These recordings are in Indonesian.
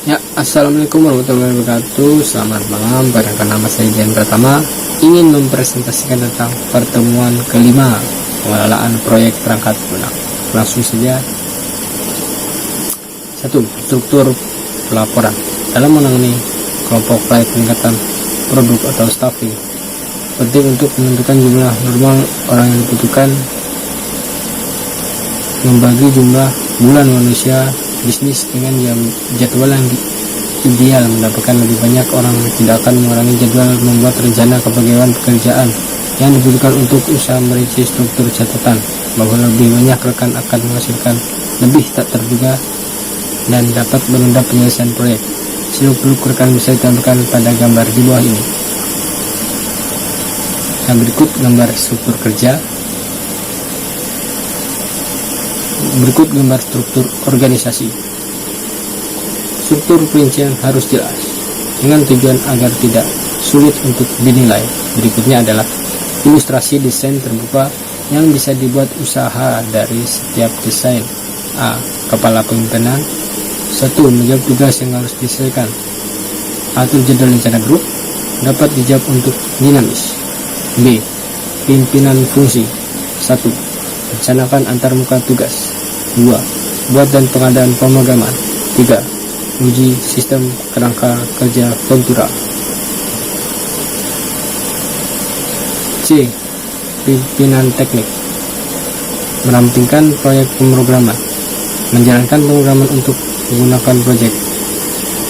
Ya, assalamualaikum warahmatullahi wabarakatuh. Selamat malam. Perkenalkan, nama saya Jan Pratama. Ingin mempresentasikan tentang pertemuan kelima pengelolaan proyek perangkat lunak. Langsung saja. 1. Struktur pelaporan. Dalam menangani kelompok proyek peningkatan produk atau staffing, penting untuk menentukan jumlah normal orang yang dibutuhkan, membagi jumlah bulan manusia bisnis dengan jadwal yang ideal, mendapatkan lebih banyak orang, tidak akan mengurangi jadwal, membuat rencana kepegawaian pekerjaan yang dibutuhkan untuk usaha, merinci struktur catatan bahwa lebih banyak rekan akan menghasilkan lebih tak terduga dan dapat menunda penyelesaian proyek. Seluk-beluk rekan bisa ditampilkan pada gambar di bawah ini. Yang berikut gambar struktur kerja. Berikut gambar struktur organisasi. Struktur perincian harus jelas dengan tujuan agar tidak sulit untuk dinilai. Berikutnya adalah ilustrasi desain terbuka yang bisa dibuat usaha dari setiap desain. A. Kepala pimpinan. 1. Menjawab tugas yang harus diselesaikan. Atur jadwal rencana grup, dapat dijawab untuk dinamis. B. Pimpinan fungsi. 1. Rencanakan antarmuka tugas. 2. Buat dan pengadaan pemrograman. 3. Uji sistem kerangka kerja Ventura. C. Pimpinan teknik. Merampingkan proyek pemrograman, menjalankan pemrograman untuk menggunakan proyek.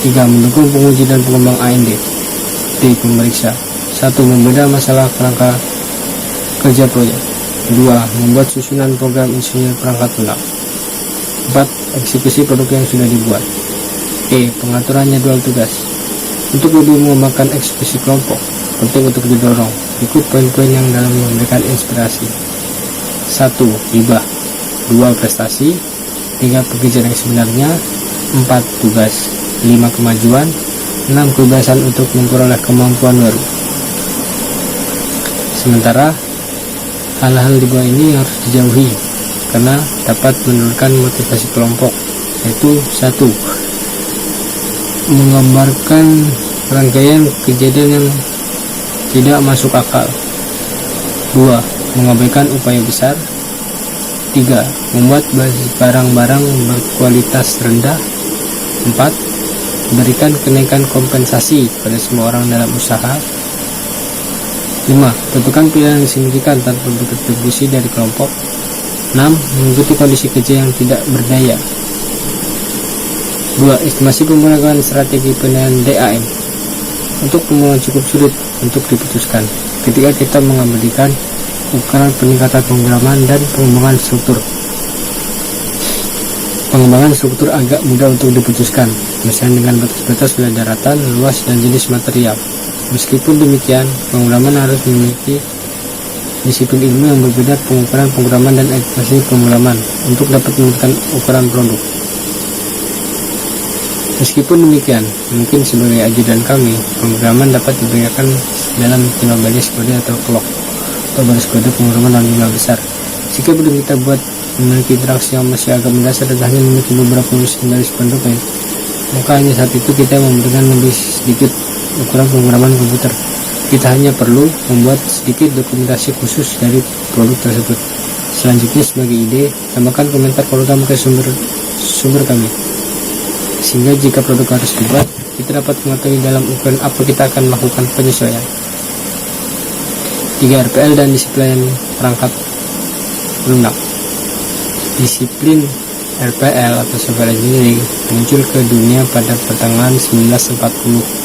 3. Mendukung penguji dan pengembang A&D. D. Pemeriksa. 1. Membeda masalah kerangka kerja proyek. 2. Membuat susunan program insinyur perangkat lunak. 4. Eksekusi produk yang sudah dibuat. E. Pengaturan jadwal tugas. Untuk lebih mengembangkan eksekusi kelompok, penting untuk didorong. Ikut poin-poin yang dalam memberikan inspirasi. 1. Hibah. 2. Prestasi. 3. Pekerjaan yang sebenarnya. 4. Tugas. 5. Kemajuan. 6. Kebebasan untuk memperoleh kemampuan baru. Sementara hal-hal di bawah ini harus dijauhi karena dapat menurunkan motivasi kelompok, yaitu 1. Menggambarkan rangkaian kejadian yang tidak masuk akal. 2. Mengabaikan upaya besar. 3. Membuat barang-barang berkualitas rendah. 4. Berikan kenaikan kompensasi pada semua orang dalam usaha. 5. Tentukan pilihan yang signifikan tanpa berkontribusi dari kelompok. 6. Mengikuti kondisi kerja yang tidak berdaya. 2. Estimasi pembangunan strategi penilaian DAM. Untuk pembangunan cukup sulit untuk diputuskan ketika kita mengabadikan ukuran peningkatan pemrograman dan pengembangan struktur. Pengembangan struktur agak mudah untuk diputuskan, misalnya dengan batas-batas wilayah daratan, luas, dan jenis material. Meskipun demikian, pemrograman harus memiliki disiplin ilmu yang berbeda, pengukuran pemrograman dan estimasi pemrograman untuk dapat menentukan ukuran produk. Meskipun demikian, mungkin sebagai ajudan kami, pemrograman dapat diberikan dalam 5 baris kode atau clock atau baris kode pemrograman dalam jumlah besar. Jika produk kita buat memiliki interaksi yang masih agak mendasar dan hanya memiliki beberapa baris pendukung, maka hanya saat itu kita memberikan lebih sedikit ukuran pemrograman komputer. Kita hanya perlu membuat sedikit dokumentasi khusus dari produk tersebut. Selanjutnya, sebagai ide, tambahkan komentar program ke sumber kami, sehingga jika produk harus dibuat, kita dapat mengetahui dalam ukuran apa kita akan melakukan penyesuaian. 3. RPL dan disiplin perangkat lunak. Disiplin RPL atau software engineering muncul ke dunia pada pertengahan 1940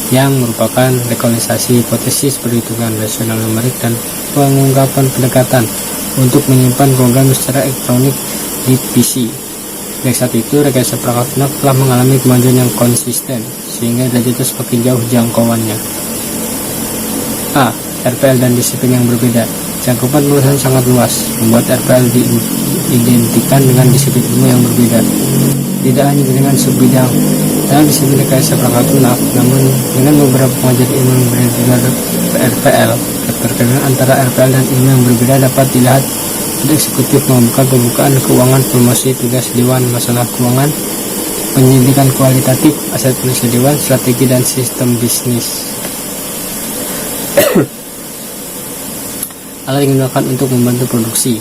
yang merupakan rekonsiliasi hipotesis perhitungan rasional numerik dan pengungkapan pendekatan untuk menyimpan program secara elektronik di PC. Dari saat itu, rekayasa perangkat lunak telah mengalami kemajuan yang konsisten sehingga derajatnya semakin jauh jangkauannya. A. RPL dan disiplin yang berbeda. Cakupan penulisan sangat luas, membuat RPL diidentikan dengan disiplin ilmu yang berbeda. Tidak hanya dengan subbidang dalam disiplin rekayasa perangkat lunak, namun dengan beberapa pengajar ilmu yang berbeda RPL. Keterkaitan antara RPL dan ilmu yang berbeda dapat dilihat pada eksekutif melakukan pembukaan keuangan, promosi, tugas dewan, masalah keuangan, Penyelidikan kualitatif aset manusia dewan, strategi dan sistem bisnis. Alat yang digunakan untuk membantu produksi.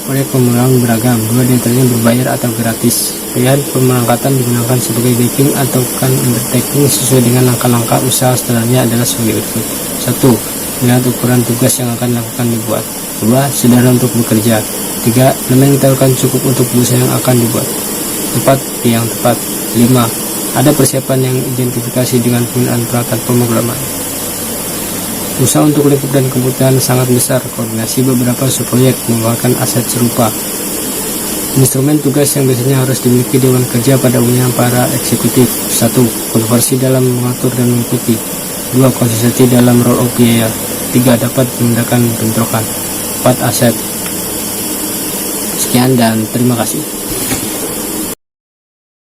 Proyek pemularan beragam, 2 diantaranya berbayar atau gratis. Pilihan pemberangkatan digunakan sebagai backing atau undertaking sesuai dengan langkah-langkah usaha setelahnya adalah sebagai berikut. 1. Melihat ukuran tugas yang akan dilakukan dibuat. 2. Sederhana untuk bekerja. 3. Elemen yang ditawarkan cukup untuk usaha yang akan dibuat. 4. Yang tepat. 5. Ada persiapan yang identifikasi dengan penggunaan perangkat pemrograman. Usaha untuk lingkup dan kebutuhan sangat besar. Koordinasi beberapa subproyek menggunakan aset serupa. Instrumen tugas yang biasanya harus dimiliki Dewan Kerja pada umumnya para eksekutif. 1. Konversi dalam mengatur dan mengikuti. 2. Konsistensi dalam roll up biaya. 3. Dapat memudahkan bentrokan. 4. Aset. Sekian dan terima kasih.